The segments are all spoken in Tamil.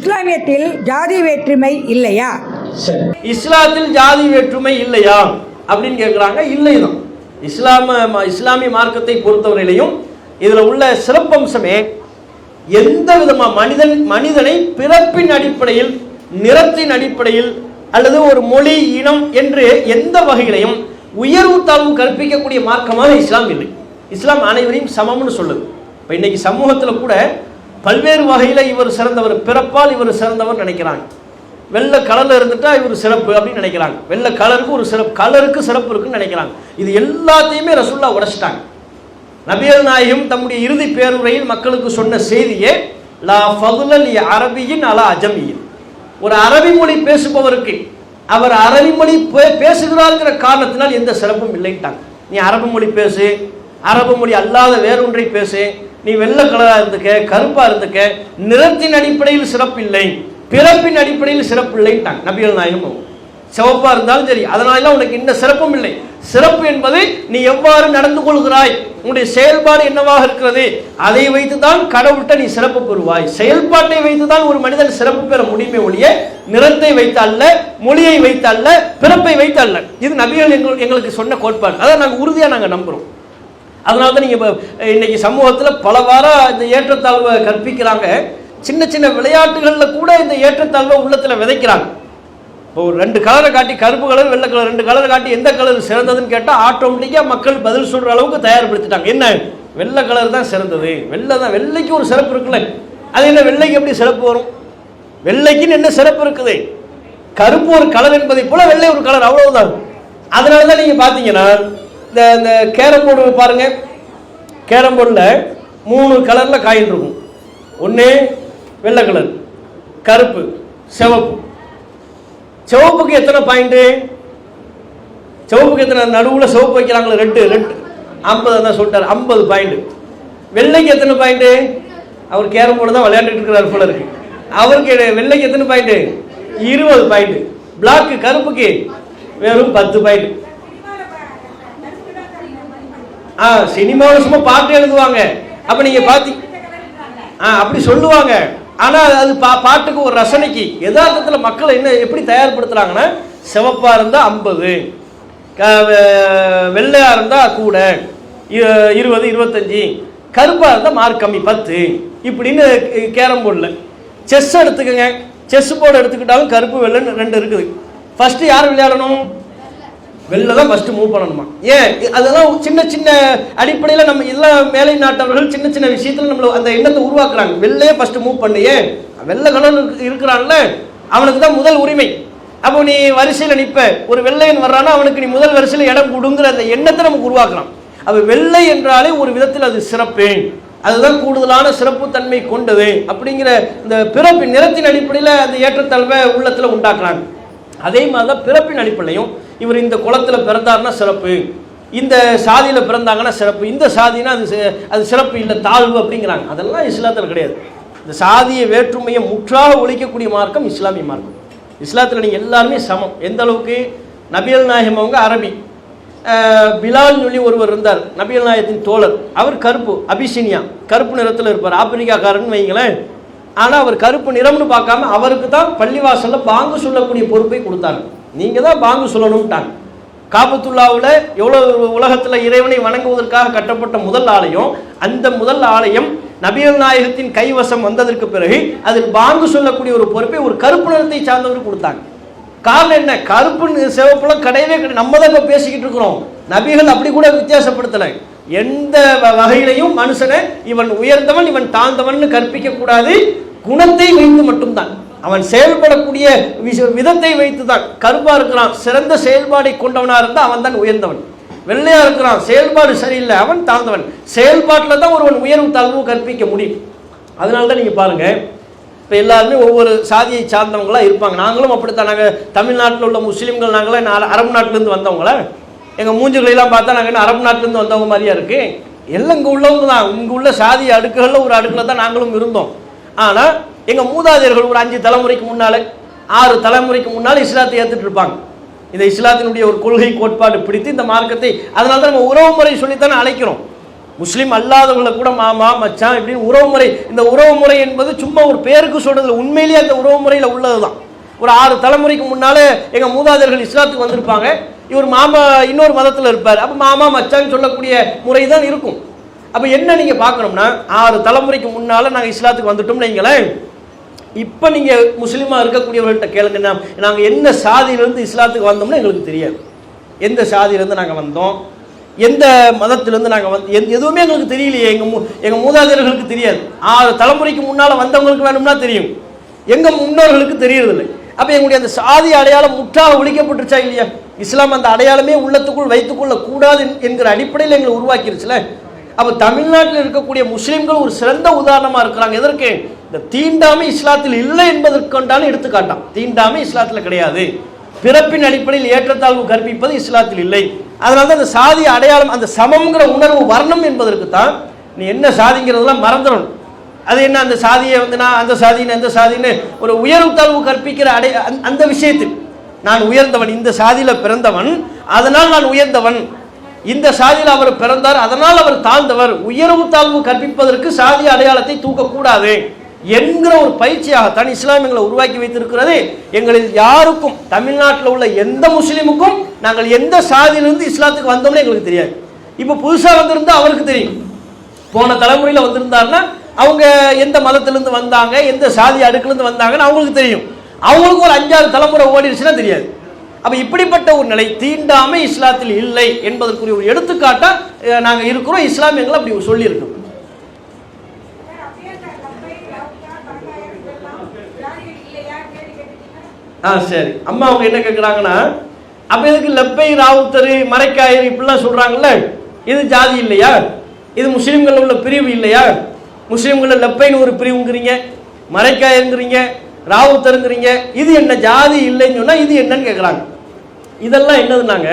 இஸ்லாமியத்தில் ஜாதி வேற்றுமை இல்லையா? இஸ்லாத்தில் ஜாதி வேற்றுமை இல்லையா அப்படின்னு கேட்குறாங்க. இல்லை தான். இஸ்லாமிய மார்க்கத்தை பொறுத்தவரையிலையும் இதில் உள்ள சிறப்பம்சமே எந்த விதமாக மனிதனை பிறப்பின் அடிப்படையில், நிறத்தின் அடிப்படையில் அல்லது ஒரு மொழி, இனம் என்று எந்த வகையிலையும் உயர்வு தாழ்வு கற்பிக்கக்கூடிய மார்க்கமாக இஸ்லாம் இல்லை. இஸ்லாம் அனைவரையும் சமம்னு சொல்லுது. இப்போ இன்னைக்கு சமூகத்தில் கூட பல்வேறு வகையில் இவர் சிறந்தவர், பிறப்பால் இவர் சிறந்தவர் நினைக்கிறாங்க. வெள்ளை கலரில் இருந்துட்டா இவர் சிறப்பு அப்படின்னு நினைக்கிறாங்க. வெள்ளை கலருக்கு ஒரு சிறப்பு, கலருக்கு சிறப்பு இருக்குன்னு நினைக்கிறாங்க. இது எல்லாத்தையுமே ரசூலுல்லாஹ் உடைச்சிட்டாங்க. நபிகள் நாயகம் தம்முடைய இறுதி பேருரையில் மக்களுக்கு சொன்ன செய்தியே லா ஃபதுல லி அரபியின் அலா அஜமியின். ஒரு அரபி மொழி பேசுபவருக்கு அவர் அரபி மொழி பேசுகிறார்கிற காரணத்தினால் எந்த சிறப்பும் இல்லைட்டாங்க. நீ அரபு மொழி பேசு, அரபு மொழி அல்லாத வேறொன்றை பேசு, நீ வெள்ளை கலராக இருந்துக்க, கருப்பாக இருந்துக்க, நிறத்தின் அடிப்படையில் சிறப்பு இல்லை, பிறப்பின் அடிப்படையில் சிறப்பு இல்லைட்டாங்க நபிகள் நாயகம். சிவப்பா இருந்தாலும் சரி, அதனால உனக்கு இந்த சிறப்பும் இல்லை. சிறப்பு என்பது நீ எவ்வாறு நடந்து கொள்கிறாய், உன்னுடைய செயல்பாடு என்னவாக இருக்கிறது, அதை வைத்துதான் கடவுள்கிட்ட நீ சிறப்பு பெறுவாய். செயல்பாட்டை வைத்துதான் ஒரு மனிதன் சிறப்பு பெற முடியுமே ஒழிய நிறத்தை வைத்து அல்ல, மொழியை வைத்து அல்ல, பிறப்பை வைத்து அல்ல. இது நபிகள் எங்களுக்கு சொன்ன கோட்பாடு. அதை நாங்கள் உறுதியாக நாங்கள் நம்புகிறோம். அதனால தான் நீங்கள் இன்னைக்கு சமூகத்தில் பலவாறு இந்த ஏற்றத்தாழ்வை கற்பிக்கிறாங்க. சின்ன சின்ன விளையாட்டுகளில் கூட இந்த ஏற்றத்தாழ்வை உள்ளத்தில் விதைக்கிறாங்க. இப்போ ஒரு 2 கலரை காட்டி, கருப்பு கலர் வெள்ளை கலர் 2 கலரை காட்டி எந்த கலர் சிறந்ததுன்னு கேட்டால் ஆட்டோமேட்டிக்காக மக்கள் பதில் சொல்கிற அளவுக்கு தயார்படுத்திட்டாங்க. என்ன, வெள்ளை கலர் தான் சிறந்தது, வெள்ளை தான், வெள்ளைக்கு ஒரு சிறப்பு இருக்குல்ல. அது என்ன, வெள்ளைக்கு எப்படி சிறப்பு வரும்? வெள்ளைக்குன்னு என்ன சிறப்பு இருக்குது? கருப்பு ஒரு கலர் என்பதை போல வெள்ளை ஒரு கலர், அவ்வளவுதான். அதனால தான் நீங்கள் பார்த்தீங்கன்னா இந்த கேரம் போர்டு பாருங்க, கேரம் போர்டில் 3 கலரில் காயின் இருக்கும். ஒன்று வெள்ளை கலர், கருப்பு, சிவப்பு. சிவப்புக்கு எத்தனை பாயிண்ட்? சிவப்புக்கு எத்தனை? நடுவில் சிவப்பு வைக்கிறாங்களே, ரெட்டு 50 தான் சொல்லிட்டார், 50 பாயிண்ட். வெள்ளைக்கு எத்தனை பாயிண்ட்? அவர் கேரம் போர்டு தான் விளையாண்டுட்டு இருக்கிறார் போல இருக்கு. அவருக்கு வெள்ளைக்கு எத்தனை பாயிண்ட்? 20 பாயிண்ட். பிளாக்கு கருப்புக்கு வெறும் 10 பாயிண்ட். சினிமாவில் சும்மா பாட்டு எழுதுவாங்க. அப்ப நீங்க பாத்தி அப்படி சொல்லுவாங்க. ஆனா அது பாட்டுக்கு ஒரு ரசனைக்கு. யதார்த்தத்தில் மக்கள் என்ன எப்படி தயார்படுத்துறாங்கன்னா, சிவப்பா இருந்தா 50, வெள்ளையா இருந்தா கூட 20, 25, கருப்பா இருந்தா மார்க் கம்மி 10 இப்படின்னு. கேரம் போர்டில் செஸ் எடுத்துக்கோங்க, செஸ் போர்டு எடுத்துக்கிட்டாலும் கருப்பு வெள்ளைன்னு 2 இருக்குது. ஃபர்ஸ்ட் யார் விளையாடணும்? வெள்ளை தான் ஃபர்ஸ்ட் மூவ் பண்ணணுமா? ஏன்? அதெல்லாம் சின்ன சின்ன அடிப்படையில் நம்ம எல்லாம் மேலை நாட்டவர்கள் சின்ன சின்ன விஷயத்தில் நம்மள அந்த எண்ணத்தை உருவாக்குறாங்க. வெள்ளையே ஃபர்ஸ்ட் மூவ் பண்ணியே, வெள்ளை கலர் இருக்கிறான்ல அவனுக்கு தான் முதல் உரிமை. அப்போ நீ வரிசையில் நிற்ப, ஒரு வெள்ளையன் வர்றானா அவனுக்கு நீ முதல் வரிசையில் இடம் கொடுங்கிற அந்த எண்ணத்தை நமக்கு உருவாக்கலாம். அப்போ வெள்ளை என்றாலே ஒரு விதத்தில் அது சிறப்பு, அதுதான் கூடுதலான சிறப்பு தன்மை கொண்டது அப்படிங்கிற இந்த பிறப்பின் நிறத்தின் அடிப்படையில் அந்த ஏற்றத்தாழ்வை உள்ளத்தில் உண்டாக்குறாங்க. அதே மாதிரி தான் பிறப்பின் அடிப்படையும் இவர் இந்த குலத்தில் பிறந்தார்னா சிறப்பு, இந்த சாதியில் பிறந்தாங்கன்னா சிறப்பு, இந்த சாதினா அது சிறப்பு இல்லை, தாழ்வு அப்படிங்கிறாங்க. அதெல்லாம் இஸ்லாத்தில் கிடையாது. இந்த சாதிய வேற்றுமையை முற்றாக ஒழிக்கக்கூடிய மார்க்கம் இஸ்லாமிய மார்க்கம். இஸ்லாத்தில் நீங்கள் எல்லாருமே சமம். எந்த அளவுக்கு? நபிகள் நாயகம் அவங்க அரபி, பிலால் சொல்லி ஒருவர் இருந்தார், நபிகள் நாயகத்தின் தோழர். அவர் கருப்பு, அபிசினியா, கருப்பு நிறத்தில் இருப்பார், ஆப்பிரிக்காக்காரன்னு வைங்களேன். ஆனால் அவர் கருப்பு நிறம்னு பார்க்காம அவருக்கு தான் பள்ளிவாசலில் பாங்கு சொல்லக்கூடிய பொறுப்பை கொடுத்தாங்க. நீங்கள் தான் பாங்கு சொல்லணும்ட்டாங்க. காபத்துல்லாவில் எவ்வளோ உலகத்தில் இறைவனை வணங்குவதற்காக கட்டப்பட்ட முதல் ஆலயம், அந்த முதல் ஆலயம் நபிகள் நாயகத்தின் கைவசம் வந்ததற்கு பிறகு அதில் பாங்கு சொல்லக்கூடிய ஒரு பொறுப்பை ஒரு கருப்பு நிறத்தை சார்ந்தவர் கொடுத்தாங்க. காரணம் என்ன? கருப்பு சிவப்புலாம் கிடையவே கிடையாது. நம்ம தான் இப்போ பேசிக்கிட்டு இருக்கிறோம். நபிகள் அப்படி கூட வித்தியாசப்படுத்தலை. எந்த வகையிலையும் மனுஷனை இவன் உயர்ந்தவன் இவன் தாழ்ந்தவன் கற்பிக்க கூடாது. குணத்தை வைத்து மட்டும்தான், அவன் செயல்படக்கூடிய விதத்தை வைத்து தான். கருப்பா இருக்கிறான், சிறந்த செயல்பாடை கொண்டவனா இருந்தால் அவன் தான் உயர்ந்தவன். வெள்ளையா இருக்கிறான், செயல்பாடு சரியில்லை, அவன் தாழ்ந்தவன். செயல்பாட்டில் தான் ஒருவன் உயர்வு தாழ்வு கற்பிக்க முடியும். அதனால தான் நீங்கள் பாருங்க, இப்போ எல்லாருமே ஒவ்வொரு சாதியை சார்ந்தவங்களாக இருப்பாங்க. நாங்களும் அப்படித்தான். நாங்கள் தமிழ்நாட்டில் உள்ள முஸ்லீம்கள், நாங்களாம் அரபு நாட்டிலேருந்து வந்தவங்கள, எங்கள் மூஞ்சுகளெல்லாம் பார்த்தா நாங்கள் என்ன அரபு நாட்டிலேருந்து வந்தவங்க மாதிரியா இருக்கு? எல்லாம் இங்கே உள்ளவங்க தான். இங்கே உள்ள சாதி அடுக்குகளில் ஒரு அடுக்கில் தான் நாங்களும் இருந்தோம். ஆனால் எங்கள் மூதாதையர்கள் ஒரு 5 தலைமுறைக்கு முன்னால், 6 தலைமுறைக்கு முன்னால் இஸ்லாத்தை ஏற்றுட்டு இருப்பாங்க. இந்த இஸ்லாத்தினுடைய ஒரு கொள்கை கோட்பாடு பிடித்து இந்த மார்க்கத்தை, அதனால தான் நம்ம உறவு முறை சொல்லித்தானே அழைக்கிறோம். முஸ்லீம் அல்லாதவர்களை கூட மாமா மச்சான் இப்படி உறவு முறை, இந்த உறவு முறை என்பது சும்மா ஒரு பேருக்கு சொல்றதுல, உண்மையிலேயே அந்த உறவு முறையில் உள்ளதுதான். ஒரு 6 தலைமுறைக்கு முன்னாலே எங்க மூதாதையர்கள் இஸ்லாத்துக்கு வந்திருப்பாங்க, இவர் மாமா இன்னொரு மதத்தில் இருப்பார், அப்போ மாமா மச்சான்னு சொல்லக்கூடிய முறை தான் இருக்கும். அப்போ என்ன நீங்க பார்க்கணும்னா 6 தலைமுறைக்கு முன்னால நாங்கள் இஸ்லாத்துக்கு வந்துட்டோம்னு வைங்களேன். இப்போ நீங்க முஸ்லீமா இருக்கக்கூடியவர்கள்ட்ட கேளுங்க, நாங்கள் என்ன சாதியிலிருந்து இஸ்லாத்துக்கு வந்தோம்னு எங்களுக்கு தெரியாது. எந்த சாதியிலிருந்து நாங்கள் வந்தோம், எந்த மதத்திலிருந்து நாங்கள் எதுவுமே எங்களுக்கு தெரியலையே. எங்க மூதாதையர்களுக்கு தெரியாது. 6 தலைமுறைக்கு முன்னால் வந்தவங்களுக்கு வேணும்னா தெரியும், எங்க முன்னோர்களுக்கு தெரியறதில்லை. அப்போ எங்களுடைய அந்த சாதி அடையாளம் முற்றாக ஒழிக்கப்பட்டுருச்சா இல்லையா? இஸ்லாம் அந்த அடையாளமே உள்ளத்துக்குள் வைத்துக்கொள்ள கூடாது என்கிற அடிப்படையில் எங்களை உருவாக்கிருச்சுல. அப்போ தமிழ்நாட்டில் இருக்கக்கூடிய முஸ்லீம்கள் ஒரு சிறந்த உதாரணமாக இருக்கிறாங்க. எதற்கு? இந்த தீண்டாமை இஸ்லாத்தில் இல்லை என்பதற்கொண்டான எடுத்துக்காட்டான். தீண்டாமை இஸ்லாத்தில் கிடையாது, பிறப்பின் அடிப்படையில் ஏற்றத்தாழ்வு கற்பிப்பது இஸ்லாத்தில் இல்லை. அதனால தான் அந்த சாதி அடையாளம், அந்த சமம்ங்கிற உணர்வு வரணும் என்பதற்கு தான் நீ என்ன சாதிங்கிறதெல்லாம் மறந்துடணும். அது என்ன அந்த சாதியை நான் அந்த சாதின்னு எந்த சாதின்னு ஒரு உயர்வு தாழ்வு கற்பிக்கிற அந்த விஷயத்தில் நான் உயர்ந்தவன், இந்த சாதியில் பிறந்தவன் அதனால் நான் உயர்ந்தவன், இந்த சாதியில் அவர் பிறந்தார் அதனால் அவர் தாழ்ந்தவர், உயர்வு தாழ்வு கற்பிப்பதற்கு சாதி அடையாளத்தை தூக்கக்கூடாது என்கிற ஒரு பயிற்சியாகத்தான் இஸ்லாம் எங்களை உருவாக்கி வைத்திருக்கிறது. எங்களில் யாருக்கும், தமிழ்நாட்டில் உள்ள எந்த முஸ்லீமுக்கும் நாங்கள் எந்த சாதியிலிருந்து இஸ்லாத்துக்கு வந்தோம்னு எங்களுக்கு தெரியாது. இப்போ புதுசாக வந்திருந்தா அவருக்கு தெரியும். போன தலைமுறையில் வந்திருந்தாருன்னா அவங்க எந்த மதத்திலிருந்து வந்தாங்க, எந்த சாதி அடுக்கிலிருந்து வந்தாங்கன்னு அவங்களுக்கு தெரியும். அவங்களுக்கு ஒரு 5-6 தலைமுறை ஓடிடுச்சுன்னா தெரியாது. அப்போ இப்படிப்பட்ட ஒரு நிலை தீண்டாமை இஸ்லாத்தில் இல்லை என்பதற்குரிய ஒரு எடுத்துக்காட்டா நாங்கள் இருக்கிறோம். இஸ்லாம் எங்களை அப்படி சொல்லியிருக்கோம். சரி, அம்மா அவங்க என்ன கேட்குறாங்கன்னா, அப்போ இதுக்கு லப்பை ராவுத்தரு மரைக்காயர் இப்படிலாம் சொல்கிறாங்கல்ல, இது ஜாதி இல்லையா? இது முஸ்லீம்கள் உள்ள பிரிவு இல்லையா? முஸ்லீம்களில் லப்பைன்னு ஒரு பிரிவுங்கிறீங்க, மரைக்காயருங்கிறீங்க, ராவுத்தருங்கிறீங்க, இது என்ன ஜாதி இல்லைன்னு சொன்னால் இது என்னன்னு கேட்குறாங்க. இதெல்லாம் என்னதுன்னாங்க,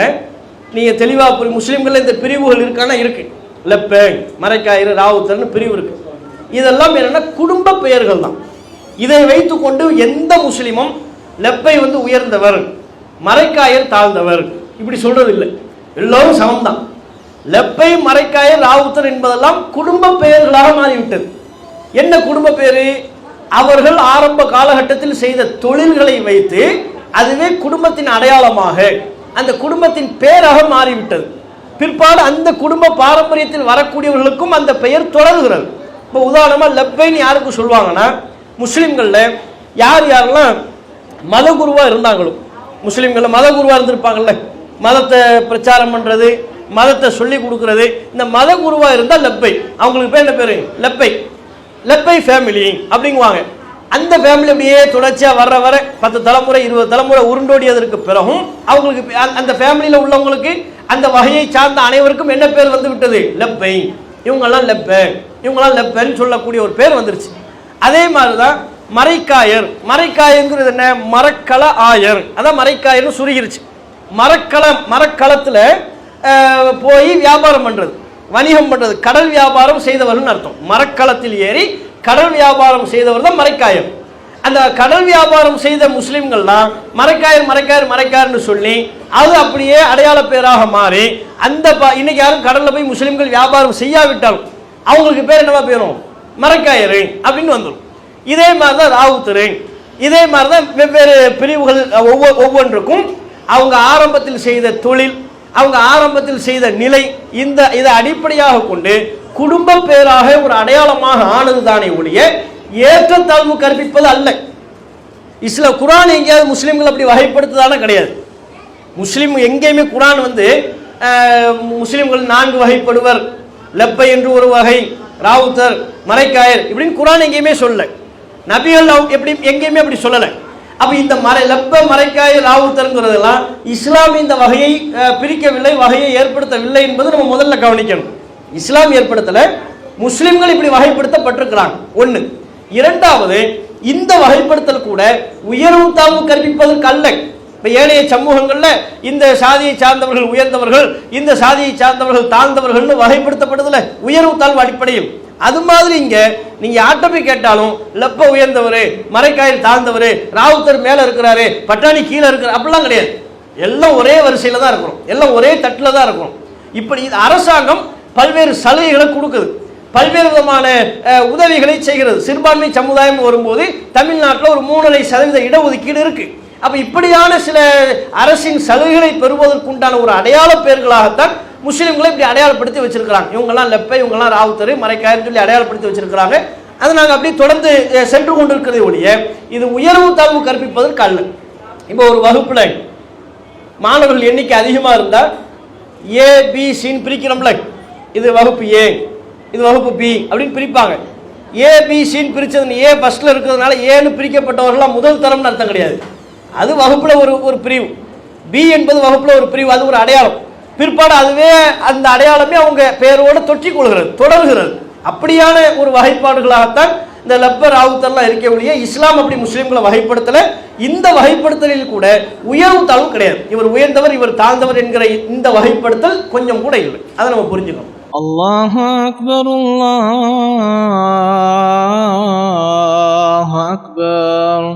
நீங்கள் தெளிவாக முஸ்லீம்களில் இந்த பிரிவுகள் இருக்கானா இருக்கு, லப்பை மரைக்காயர் ராவுத்தர்னு பிரிவு இருக்கு. இதெல்லாம் என்னென்னா குடும்ப பெயர்கள் தான். இதை வைத்துக்கொண்டு எந்த முஸ்லீமும் லப்பை உயர்ந்தவர், மரைக்காயர் தாழ்ந்தவர் இப்படி சொல்றது இல்லை. எல்லோரும் சமம்தான். லப்பை மரைக்காயர் ராவுத்தர் என்பதெல்லாம் குடும்ப பெயர்களாக மாறிவிட்டது. என்ன குடும்ப பேரு? அவர்கள் ஆரம்ப காலகட்டத்தில் செய்த தொழில்களை வைத்து அதுவே குடும்பத்தின் அடையாளமாக, அந்த குடும்பத்தின் பெயராக மாறிவிட்டது. பிற்பாடு அந்த குடும்ப பாரம்பரியத்தில் வரக்கூடியவர்களுக்கும் அந்த பெயர் தொடர்கிறது. இப்போ உதாரணமாக லப்பைன்னு யாருக்கு சொல்லுவாங்கன்னா, முஸ்லீம்களில் யார் யாரெல்லாம் மத குருவா இருந்தாங்களோ, முஸ்லீம்களில் மத குருவா இருந்திருப்பாங்கல்ல, மதத்தை பிரச்சாரம் பண்ணுறது, மதத்தை சொல்லி கொடுக்கறது, இந்த மத குருவா இருந்தால் லப்பை, அவங்களுக்கு பேர் என்ன பேர்? லப்பை. லப்பை ஃபேமிலி அப்படிங்குவாங்க. அந்த ஃபேமிலி அப்படியே தொடர்ச்சியாக வர 10 தலைமுறை 20 தலைமுறை உருண்டோடியதற்கு பிறகும் அவங்களுக்கு அந்த ஃபேமிலியில் உள்ளவங்களுக்கு அந்த வகையை சார்ந்த அனைவருக்கும் என்ன பேர் வந்து விட்டது? லப்பை. இவங்கெல்லாம் லப்பை, இவங்கெல்லாம் லப்பைன்னு சொல்லக்கூடிய ஒரு பேர் வந்துருச்சு. அதே மாதிரி தான் மரைக்காயர். மரைக்காயங்கிறது என்ன? மரக்கள ஆயர், அதான் மரைக்காயர்னு சுருகிருச்சு. மரக்களத்தில் போய் வியாபாரம் பண்ணுறது, வணிகம் பண்ணுறது, கடல் வியாபாரம் செய்தவர்கள் அர்த்தம். மரக்களத்தில் ஏறி கடல் வியாபாரம் செய்தவர் தான் மரைக்காயர். அந்த கடல் வியாபாரம் செய்த முஸ்லீம்கள்லாம் மரைக்காயர் மரைக்காயர் மரைக்காயர்னு சொல்லி அது அப்படியே அடையாள பேராக மாறி அந்த இன்னைக்கு யாரும் கடலில் போய் முஸ்லீம்கள் வியாபாரம் செய்யாவிட்டாலும் அவங்களுக்கு பேர் என்னவா போயிடும்? மரைக்காயர் அப்படின்னு வந்துடும். இதே மாதிரி தான் ராவுத்தரு, இதே மாதிரி தான் வெவ்வேறு பிரிவுகள் ஒவ்வொன்றுக்கும் அவங்க ஆரம்பத்தில் செய்த தொழில், அவங்க ஆரம்பத்தில் செய்த நிலை, இதை அடிப்படையாக கொண்டு குடும்ப பேராக ஒரு அடையாளமாக ஆனது தானே ஒழிய ஏற்றத்தாழ்வு கற்பிப்பது அல்ல. குரான் எங்கேயாவது முஸ்லீம்கள் அப்படி வகைப்படுத்துதானே கிடையாது. முஸ்லீம் எங்கேயுமே குரான் முஸ்லீம்கள் 4 வகைப்படுவர், லப்பை என்று ஒரு வகை, ராவுத்தர் மரைக்காயர் இப்படின்னு குரான் எங்கேயுமே சொல்லல. நபிகள் எப்படி எங்கேயுமே அப்படி சொல்லலை. அப்ப இந்த லப்ப மரைக்காயர் ராவுத்தருங்கிறதெல்லாம் இஸ்லாம் இந்த வகையை பிரிக்கவில்லை, வகையை ஏற்படுத்தவில்லை என்பது நம்ம முதல்ல கவனிக்கணும். இஸ்லாம் ஏற்படுத்தல, முஸ்லிம்கள் இப்படி வகைப்படுத்தப்பட்டிருக்கிறாங்க. ஒன்று. இரண்டாவது, இந்த வகைப்படுத்தல் கூட உயர்வு தாழ்வு கற்பிப்பதற்கு அல்ல. இப்ப ஏனைய சமூகங்கள்ல இந்த சாதியை சார்ந்தவர்கள் உயர்ந்தவர்கள், இந்த சாதியை சார்ந்தவர்கள் தாழ்ந்தவர்கள் வகைப்படுத்தப்படுதுல உயர்வு தாழ்வு அடிப்படையில். அது மாதிரி இங்க நீங்க யார்கிட்ட போய் கேட்டாலும் லப்ப உயர்ந்தவர், மரைக்காயர் தாழ்ந்தவர், ராவுத்தர் மேல இருக்கிறாரு, பட்டாணி கீழே இருக்கிறார் அப்படிலாம் கிடையாது. எல்லாம் ஒரே வரிசையில தான் இருக்கிறோம், எல்லாம் ஒரே தட்டில் தான் இருக்கிறோம். இப்படி அரசாங்கம் பல்வேறு சலுகைகளை கொடுக்குது, பல்வேறு விதமான உதவிகளை செய்கிறது. சிறுபான்மை சமுதாயம் வரும்போது தமிழ்நாட்டில் ஒரு 3.5% இடஒதுக்கீடு இருக்கு. அப்ப இப்படியான சில அரசின் சலுகைகளை பெறுவதற்குண்டான ஒரு அடையாள பெயர்களாகத்தான் முஸ்லிம்களை இப்படி அடையாளப்படுத்தி வச்சிருக்கிறாங்க. இவங்கெல்லாம் லெப்பை, இவங்கெல்லாம் ராவுத்தர், மறைக்காயன்னு சொல்லி அடையாளப்படுத்தி வச்சிருக்கிறாங்க. அதை நாங்கள் அப்படி தொடர்ந்து சென்று கொண்டிருக்கிறதே ஒழிய இது உயர்வு தாழ்வு கற்பிப்பதற்கு அல்ல. இப்போ ஒரு வகுப்புல மாணவர்கள் எண்ணிக்கை அதிகமாக இருந்தால் ஏ பி சின்னு பிரிக்கிறோம்ல, இது வகுப்பு ஏ, இது வகுப்பு பி அப்படின்னு பிரிப்பாங்க. ஏ பி சின்னு பிரிச்சது ஏ ஃபர்ஸ்ட்ல இருக்கிறதுனால ஏன்னு பிரிக்கப்பட்டவர்களாம் முதல் தரம்னு அர்த்தம் கிடையாது. அது வகுப்புல ஒரு பிரிவு, பி என்பது வகுப்புல ஒரு பிரிவு, அது ஒரு அடையாளம். பிற்பாடு அதுவே அந்த அடையாளமே அவங்க பெயரோடு தொற்றிக் கொள்கிறது, தொடர்கிறது. அப்படியான ஒரு வகைப்பாடுகளாகத்தான் இந்த லப்பர் ராவுத்தர்லாம் இருக்க ஒழிய இஸ்லாம் அப்படி முஸ்லிம்களை வகைப்படுத்தல. இந்த வகைப்படுத்தலில் கூட உயர்வு தாழ்வு கிடையாது. இவர் உயர்ந்தவர், இவர் தாழ்ந்தவர் என்கிற இந்த வகைப்படுத்தல் கொஞ்சம் கூட இல்லை. அதை நம்ம புரிஞ்சுக்கணும். அல்லாஹு அக்பர், அல்லாஹு அக்பர்.